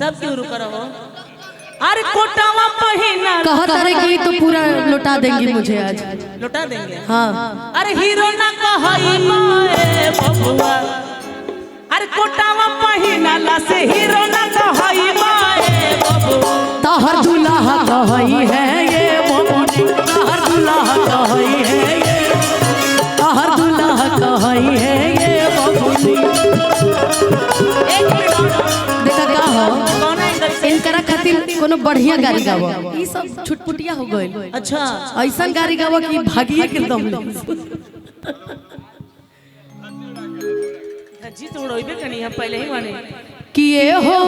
सब क्यों रुक रहो? अरे कोटावा पहिना कहत रहे कि तो पूरा लौटा देंगी मुझे आज। लौटा देंगे? हाँ। अरे हीरो ना कहई माए बबुआ, अरे कोटावा पहिना ला से हीरो ना कहई माए बबुआ। तहर दुल्हा कहई है ये बबुनी, तहर दुल्हा कहई है ये, तहर दुल्हा कहई है ये बबुनी। देखा का हो इनकरा खातिर कोनो बढ़िया गाड़ी गावो, ई सब छुटपुटिया हो गइल। अच्छा ऐसा गाड़ी गावो कि भागिए के दम ले। जी तो उड़ोइबे कनी हम पहले ही माने कि ये हो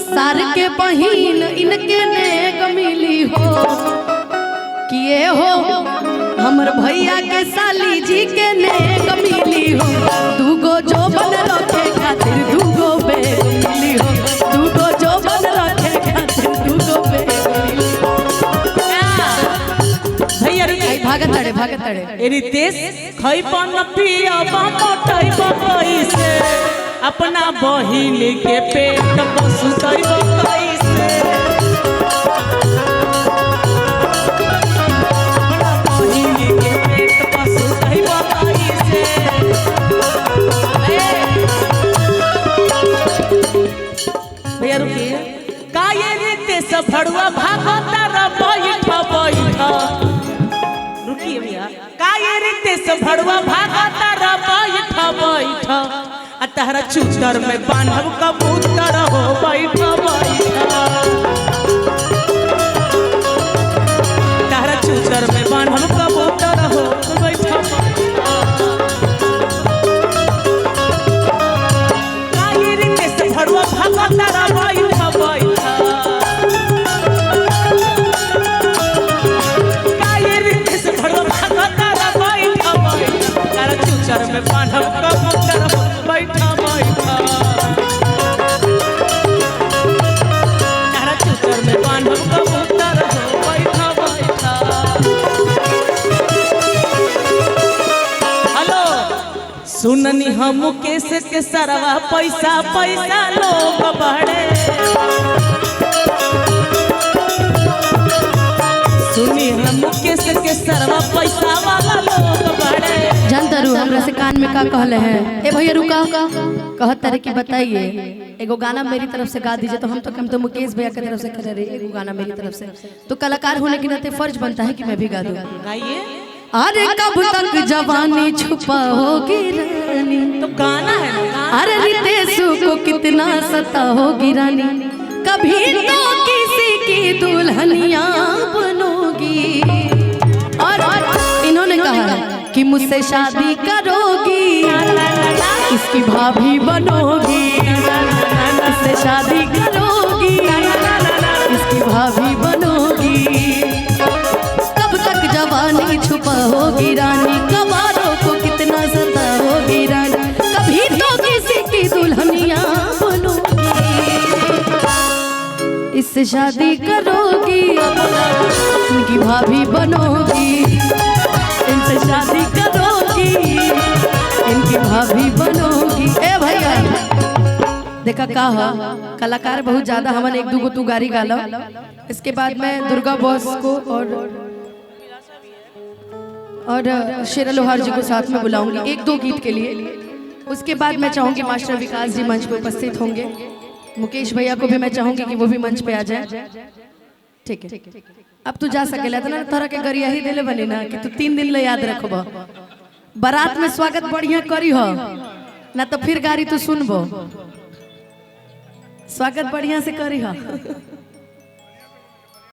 सार के बहिन इनके नेक मिली हो, कि ये हो हमर भैया के साली जी के नेक मिली हो। दूगो जो बन रखे खातिर दूगो बेग मिली हो, दूगो जो बन रखे खातिर दूगो बेग मिली हो। भैया भागत तड़े एरी देश खई पन पिया मोटई बकई से अपना बहिन के पेट पसुतई बकई से। बहिन के पेट पसुतई बकई से। भैया रुकिए का ये रीते से भड़ुआ भागता र बैठा बैठा। रुकिए भैया का ये रीते से भड़ुआ भागता र बैठा बैठा। आ तहरा चूतर में बांधब कबूतर हो बैठा बैठा। तहरा चूतर में बांधब कबूतर हो बैठा बैठा। का ये रीते से भड़ुआ भागता र बैठा बैठा। का ये रीते से भड़ुआ भागता र बैठा बैठा। तहरा चूतर में बांधब कबूतर हो बैठा बैठा। तहरा चूतर में बांधब कबूतर हो बैठा बैठा। हेलो सुननी हम मुकेश के सरवा पैसा पैसा लोग बढ़े। सुनी हम मुकेश के सरवा पैसा वाला लोग बढ़े। जानतारू हमरा से कान में का कहले हैं? ए भैया रुका, कहत तारे कि बताइए एगो गाना मेरी तरफ से गा दीजिए। तो हम तो मुकेश भैया की तरफ से कह रहे एगो गाना मेरी तरफ से। तो कलाकार होने के नाते फर्ज बनता है कि मैं भी गा दूं। गाइए। अरे कब तक जवानी छुपा होगी रानी, तो गाना है ना गाना। अरे रितेशु को कितना सता होगी रानी, कभी तो किसी की दुल्हनिया बनोगी। और इन्होंने कहा कि मुझसे शादी करोगी, इसकी भाभी बनोगी। इससे शादी करोगी, इसकी भाभी बनोगी। कब तक जवानी छुपा होगी रानी, कबारों को कितना सता होगी रानी, कभी तो किसी की दुल्हनिया बनोगी। इससे शादी करोगी, इनकी भाभी बनोगी। इनसे शादी करोगी, इनकी भाभी बनोगी। ए भैया देखा का हो कलाकार बहुत ज्यादा हमन एक दूगो तू गारी गालो। इसके बाद मैं दुर्गा बॉस को और शेरा लोहार जी को साथ में बुलाऊंगी एक दो गीत के लिए। उसके बाद मैं चाहूंगी मास्टर विकास जी मंच पे उपस्थित होंगे। मुकेश भैया को भी मैं चाहूंगी कि वो भी मंच पे आ जाए। ठीक है अब तू जा सकेला तो ना तरह के गरिया ही दिले बनी ना कि तू 3 दिन ले याद रखबो। बारात में स्वागत बढ़िया करी हो ना तो फिर गारी तू सुनबो। स्वागत बढ़िया से करी हो।